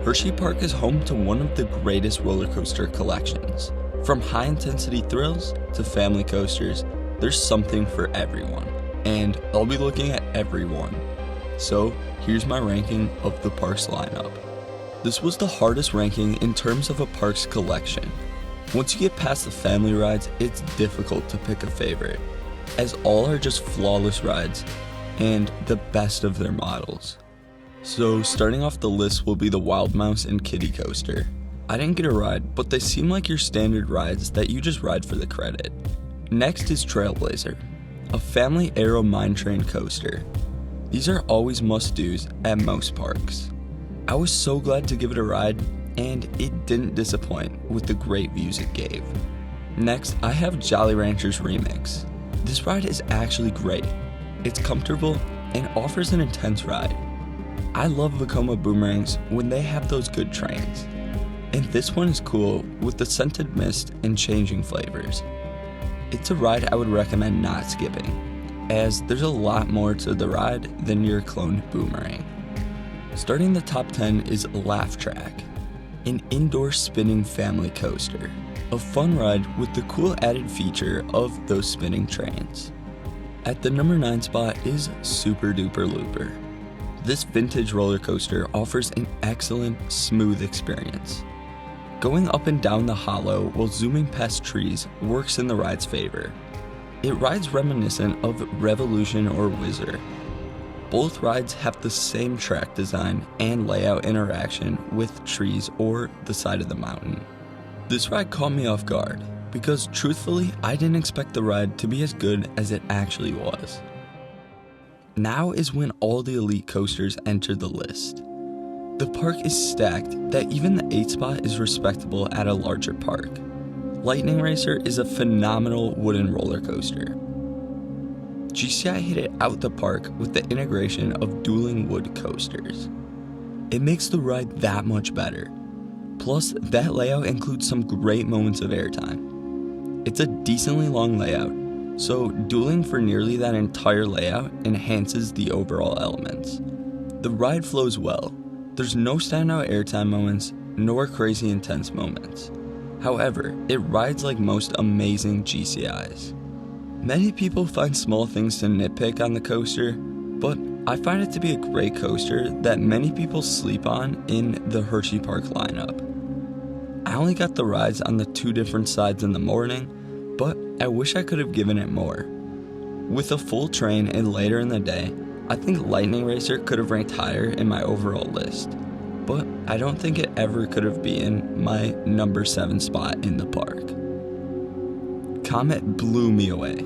Hersheypark is home to one of the greatest roller coaster collections. From high-intensity thrills to family coasters, there's something for everyone. And I'll be looking at every one. So here's my ranking of the park's lineup. This was the hardest ranking in terms of a park's collection. Once you get past the family rides, it's difficult to pick a favorite, as all are just flawless rides and the best of their models. So starting off the list will be the Wild Mouse and Kiddie Coaster. I didn't get a ride, but they seem like your standard rides that you just ride for the credit. Next is Trailblazer, a family aero mine train coaster. These are always must-dos at most parks. I was so glad to give it a ride, and it didn't disappoint with the great views it gave. Next, I have Jolly Ranchers Remix. This ride is actually great. It's comfortable and offers an intense ride. I love Vekoma boomerangs when they have those good trains. And this one is cool with the scented mist and changing flavors. It's a ride I would recommend not skipping, as there's a lot more to the ride than your cloned boomerang. Starting the top 10 is Laugh Track, an indoor spinning family coaster. A fun ride with the cool added feature of those spinning trains. At the number 9 spot is Super Duper Looper. This vintage roller coaster offers an excellent, smooth experience. Going up and down the hollow while zooming past trees works in the ride's favor. It rides reminiscent of Revolution or Whizzer. Both rides have the same track design and layout interaction with trees or the side of the mountain. This ride caught me off guard because truthfully I didn't expect the ride to be as good as it actually was. Now is when all the elite coasters enter the list. The park is stacked that even the 8th spot is respectable at a larger park. Lightning Racer is a phenomenal wooden roller coaster. GCI hit it out the park with the integration of dueling wood coasters. It makes the ride that much better. Plus, that layout includes some great moments of airtime. It's a decently long layout, so dueling for nearly that entire layout enhances the overall elements. The ride flows well. There's no standout airtime moments, nor crazy intense moments. However, it rides like most amazing GCIs. Many people find small things to nitpick on the coaster, but I find it to be a great coaster that many people sleep on in the Hersheypark lineup. I only got the rides on the 2 different sides in the morning, but I wish I could have given it more. With a full train and later in the day, I think Lightning Racer could have ranked higher in my overall list, but I don't think it ever could have been my number 7 spot in the park. Comet blew me away.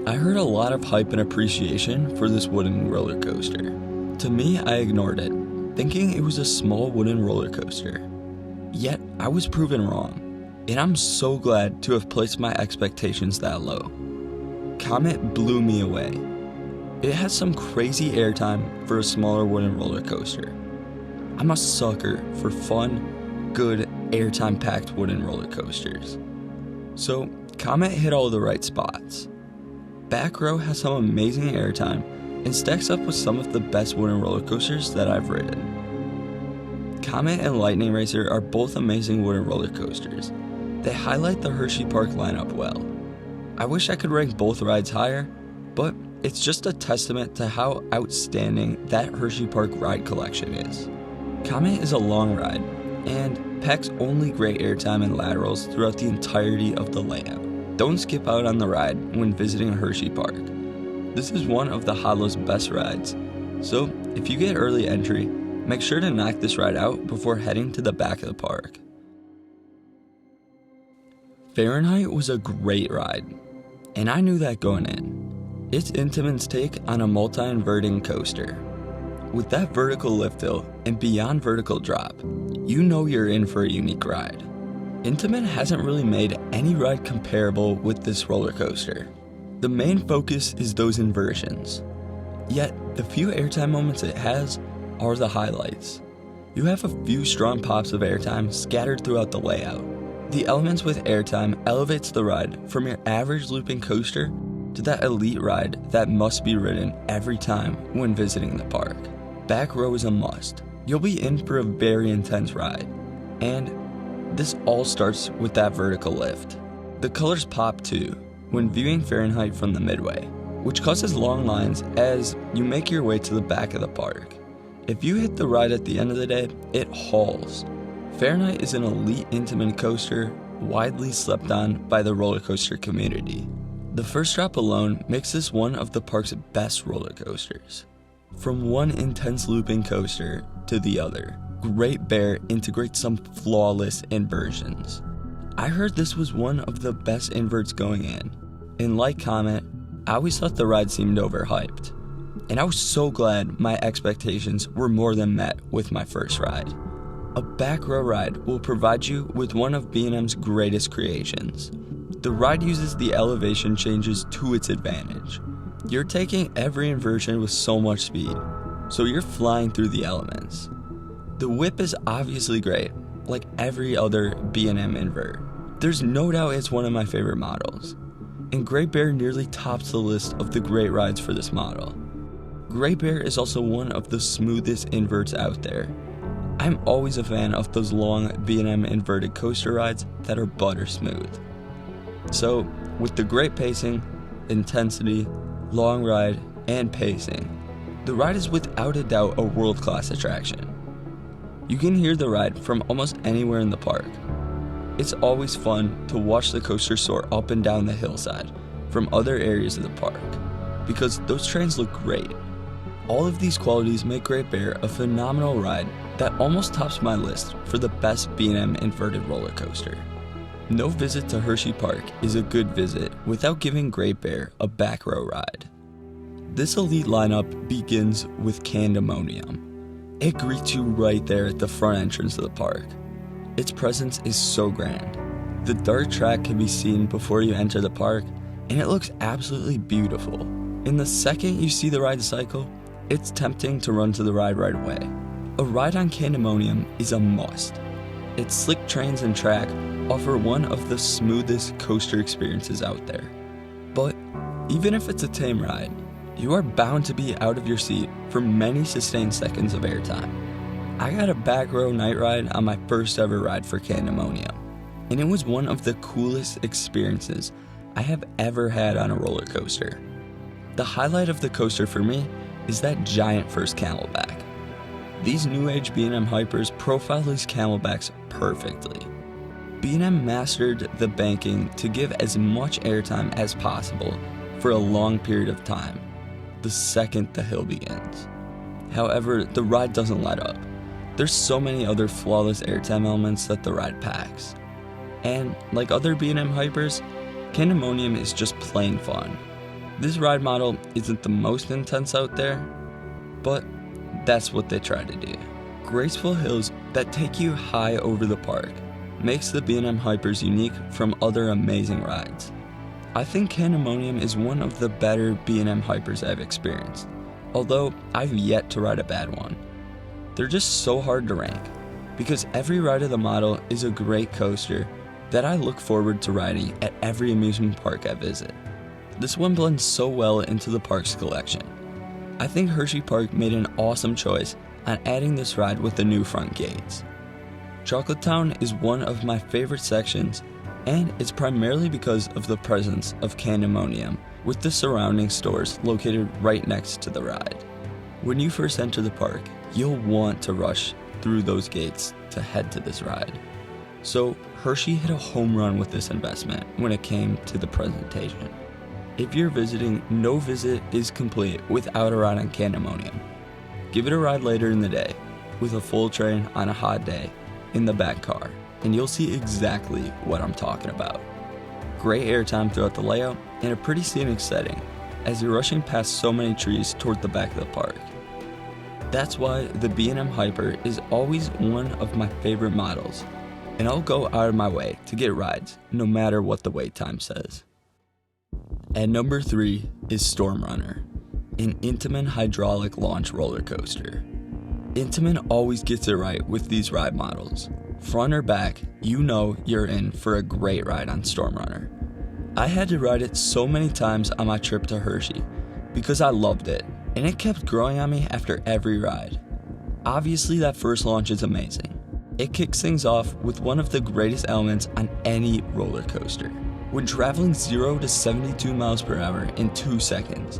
I heard a lot of hype and appreciation for this wooden roller coaster. To me, I ignored it, thinking it was a small wooden roller coaster. Yet, I was proven wrong. And I'm so glad to have placed my expectations that low. Comet blew me away. It has some crazy airtime for a smaller wooden roller coaster. I'm a sucker for fun, good, airtime-packed wooden roller coasters. So, Comet hit all the right spots. Back row has some amazing airtime and stacks up with some of the best wooden roller coasters that I've ridden. Comet and Lightning Racer are both amazing wooden roller coasters. They highlight the Hersheypark lineup well. I wish I could rank both rides higher, but it's just a testament to how outstanding that Hersheypark ride collection is. Comet is a long ride, and packs only great airtime and laterals throughout the entirety of the layout. Don't skip out on the ride when visiting Hersheypark. This is one of the Hollow's best rides, so if you get early entry, make sure to knock this ride out before heading to the back of the park. Fahrenheit was a great ride, and I knew that going in. It's Intamin's take on a multi-inverting coaster. With that vertical lift hill and beyond vertical drop, you know you're in for a unique ride. Intamin hasn't really made any ride comparable with this roller coaster. The main focus is those inversions. Yet, the few airtime moments it has are the highlights. You have a few strong pops of airtime scattered throughout the layout. The elements with airtime elevates the ride from your average looping coaster to that elite ride that must be ridden every time when visiting the park. Back row is a must. you'll be in for a very intense ride. And this all starts with that vertical lift. The colors pop too when viewing Fahrenheit from the midway, which causes long lines as you make your way to the back of the park. If you hit the ride at the end of the day, it hauls. Fahrenheit is an elite intimate coaster, widely slept on by the roller coaster community. The first drop alone makes this one of the park's best roller coasters. From one intense looping coaster to the other, Great Bear integrates some flawless inversions. I heard this was one of the best inverts going in. And like Comet, I always thought the ride seemed overhyped. And I was so glad my expectations were more than met with my first ride. A back row ride will provide you with one of B&M's greatest creations. The ride uses the elevation changes to its advantage. You're taking every inversion with so much speed, so you're flying through the elements. The whip is obviously great, like every other B&M invert. There's no doubt it's one of my favorite models, and Great Bear nearly tops the list of the great rides for this model. Great Bear is also one of the smoothest inverts out there. I'm always a fan of those long B&M inverted coaster rides that are butter smooth. So, with the great pacing, intensity, long ride, and pacing, the ride is without a doubt a world-class attraction. You can hear the ride from almost anywhere in the park. It's always fun to watch the coaster soar up and down the hillside from other areas of the park, because those trains look great. All of these qualities make Great Bear a phenomenal ride that almost tops my list for the best B&M inverted roller coaster. No visit to Hersheypark is a good visit without giving Great Bear a back row ride. This elite lineup begins with Candemonium. It greets you right there at the front entrance of the park. Its presence is so grand. The dirt track can be seen before you enter the park, and it looks absolutely beautiful. In the second you see the ride cycle, it's tempting to run to the ride right away. A ride on Candemonium is a must. Its slick trains and track offer one of the smoothest coaster experiences out there. But even if it's a tame ride, you are bound to be out of your seat for many sustained seconds of airtime. I got a back row night ride on my first ever ride for Candemonium, and it was one of the coolest experiences I have ever had on a roller coaster. The highlight of the coaster for me is that giant first camelback. These new age B&M hypers profile these camelbacks perfectly. B&M mastered the banking to give as much airtime as possible for a long period of time, the second the hill begins. However, the ride doesn't let up. There's so many other flawless airtime elements that the ride packs. And like other B&M hypers, Candemonium is just plain fun. This ride model isn't the most intense out there, but that's what they try to do. Graceful hills that take you high over the park makes the B&M hypers unique from other amazing rides. I think Candemonium is one of the better B&M hypers I've experienced, although I've yet to ride a bad one. They're just so hard to rank, because every ride of the model is a great coaster that I look forward to riding at every amusement park I visit. This one blends so well into the park's collection. I think Hersheypark made an awesome choice on adding this ride with the new front gates. Chocolate Town is one of my favorite sections, and it's primarily because of the presence of Candemonium with the surrounding stores located right next to the ride. When you first enter the park, you'll want to rush through those gates to head to this ride. So Hershey hit a home run with this investment when it came to the presentation. If you're visiting, no visit is complete without a ride on Candemonium. Give it a ride later in the day, with a full train on a hot day, in the back car, and you'll see exactly what I'm talking about. Great airtime throughout the layout, and a pretty scenic setting, as you're rushing past so many trees toward the back of the park. That's why the B&M Hyper is always one of my favorite models, and I'll go out of my way to get rides, no matter what the wait time says. At number 3 is Storm Runner, an Intamin hydraulic launch roller coaster. Intamin always gets it right with these ride models. Front or back, you know you're in for a great ride on Storm Runner. I had to ride it so many times on my trip to Hershey because I loved it, and it kept growing on me after every ride. Obviously, that first launch is amazing. It kicks things off with one of the greatest elements on any roller coaster. When traveling 0 to 72 miles per hour in 2 seconds,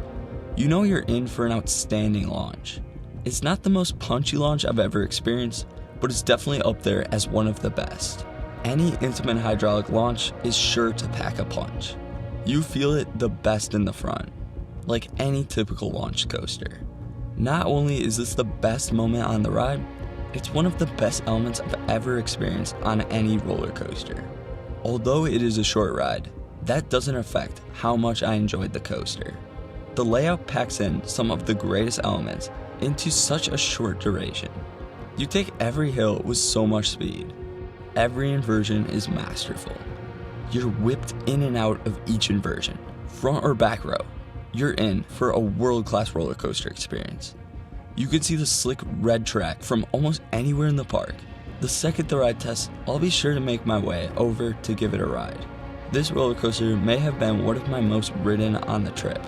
you know you're in for an outstanding launch. It's not the most punchy launch I've ever experienced, but it's definitely up there as one of the best. Any intimate hydraulic launch is sure to pack a punch. You feel it the best in the front, like any typical launch coaster. Not only is this the best moment on the ride, it's one of the best elements I've ever experienced on any roller coaster. Although it is a short ride, that doesn't affect how much I enjoyed the coaster. The layout packs in some of the greatest elements into such a short duration. You take every hill with so much speed. Every inversion is masterful. You're whipped in and out of each inversion, front or back row. You're in for a world-class roller coaster experience. You can see the slick red track from almost anywhere in the park. The second the ride tests, I'll be sure to make my way over to give it a ride. This roller coaster may have been one of my most ridden on the trip.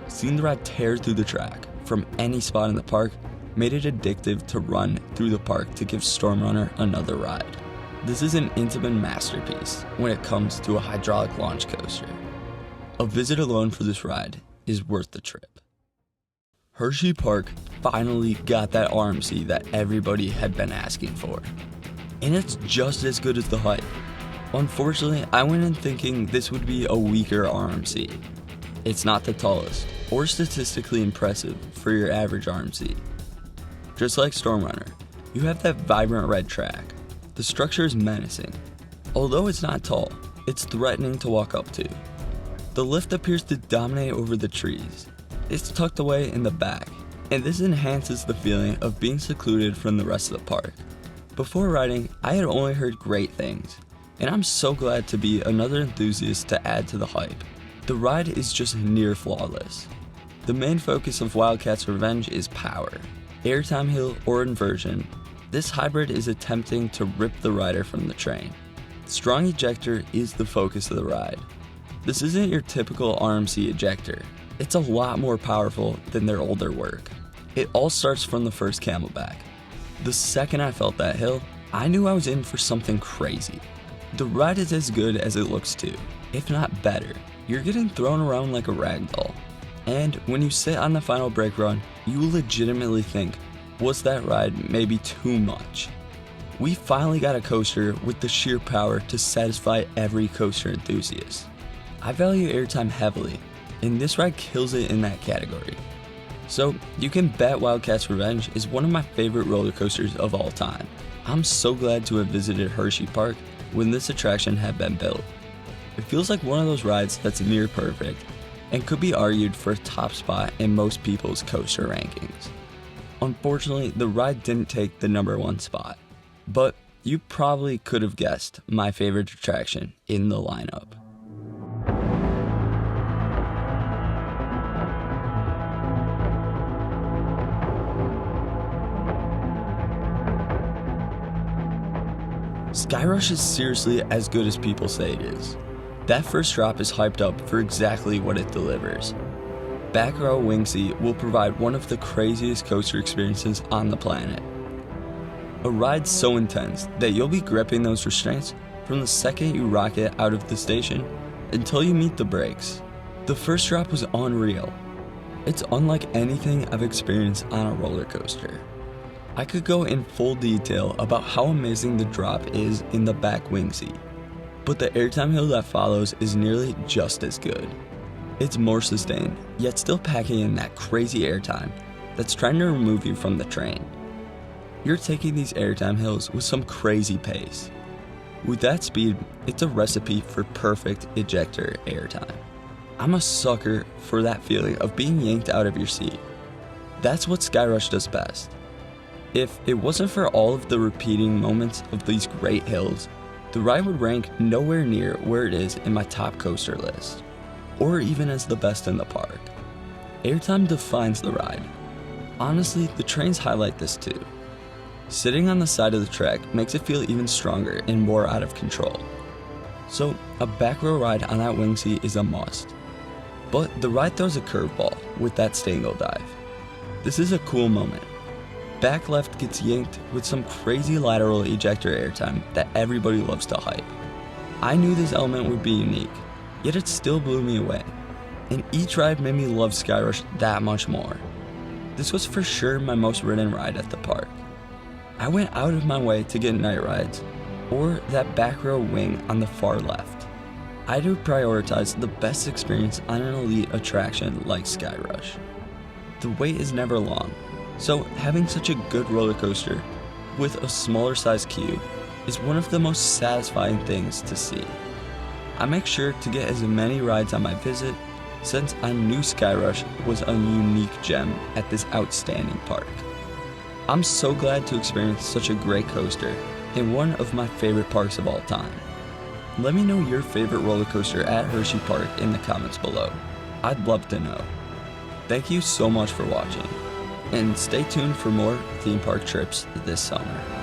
Seeing the ride tear through the track from any spot in the park made it addictive to run through the park to give Stormrunner another ride. This is an intimate masterpiece when it comes to a hydraulic launch coaster. A visit alone for this ride is worth the trip. Hersheypark finally got that RMC that everybody had been asking for. And it's just as good as the hype. Unfortunately, I went in thinking this would be a weaker RMC. It's not the tallest, or statistically impressive for your average RMC. Just like Stormrunner, you have that vibrant red track. The structure is menacing. Although it's not tall, it's threatening to walk up to. The lift appears to dominate over the trees. It's tucked away in the back, and this enhances the feeling of being secluded from the rest of the park. Before riding, I had only heard great things, and I'm so glad to be another enthusiast to add to the hype. The ride is just near flawless. The main focus of Wildcat's Revenge is power. Airtime hill or inversion, this hybrid is attempting to rip the rider from the train. Strong ejector is the focus of the ride. This isn't your typical RMC ejector. It's a lot more powerful than their older work. It all starts from the first camelback. The second I felt that hill, I knew I was in for something crazy. The ride is as good as it looks too, if not better. You're getting thrown around like a rag doll. And when you sit on the final brake run, you legitimately think, was that ride maybe too much? We finally got a coaster with the sheer power to satisfy every coaster enthusiast. I value airtime heavily, and this ride kills it in that category. So you can bet Wildcat's Revenge is one of my favorite roller coasters of all time. I'm so glad to have visited Hersheypark when this attraction had been built. It feels like one of those rides that's near perfect and could be argued for a top spot in most people's coaster rankings. Unfortunately, the ride didn't take the #1 spot, but you probably could have guessed my favorite attraction in the lineup. Skyrush is seriously as good as people say it is. That first drop is hyped up for exactly what it delivers. Back row wing seat will provide one of the craziest coaster experiences on the planet. A ride so intense that you'll be gripping those restraints from the second you rocket out of the station until you meet the brakes. The first drop was unreal. It's unlike anything I've experienced on a roller coaster. I could go in full detail about how amazing the drop is in the back wing seat, but the airtime hill that follows is nearly just as good. It's more sustained, yet still packing in that crazy airtime that's trying to remove you from the train. You're taking these airtime hills with some crazy pace. With that speed, it's a recipe for perfect ejector airtime. I'm a sucker for that feeling of being yanked out of your seat. That's what Skyrush does best. If it wasn't for all of the repeating moments of these great hills, the ride would rank nowhere near where it is in my top coaster list, or even as the best in the park. Airtime defines the ride. Honestly, the trains highlight this too. Sitting on the side of the track makes it feel even stronger and more out of control. So, a back row ride on that wing seat is a must. But the ride throws a curveball with that Stangle dive. This is a cool moment. Back left gets yanked with some crazy lateral ejector airtime that everybody loves to hype. I knew this element would be unique, yet it still blew me away, and each ride made me love Skyrush that much more. This was for sure my most ridden ride at the park. I went out of my way to get night rides, or that back row wing on the far left. I do prioritize the best experience on an elite attraction like Skyrush. The wait is never long, so having such a good roller coaster with a smaller size queue is one of the most satisfying things to see. I make sure to get as many rides on my visit since I knew Skyrush was a unique gem at this outstanding park. I'm so glad to experience such a great coaster in one of my favorite parks of all time. Let me know your favorite roller coaster at Hersheypark in the comments below. I'd love to know. Thank you so much for watching, and stay tuned for more theme park trips this summer.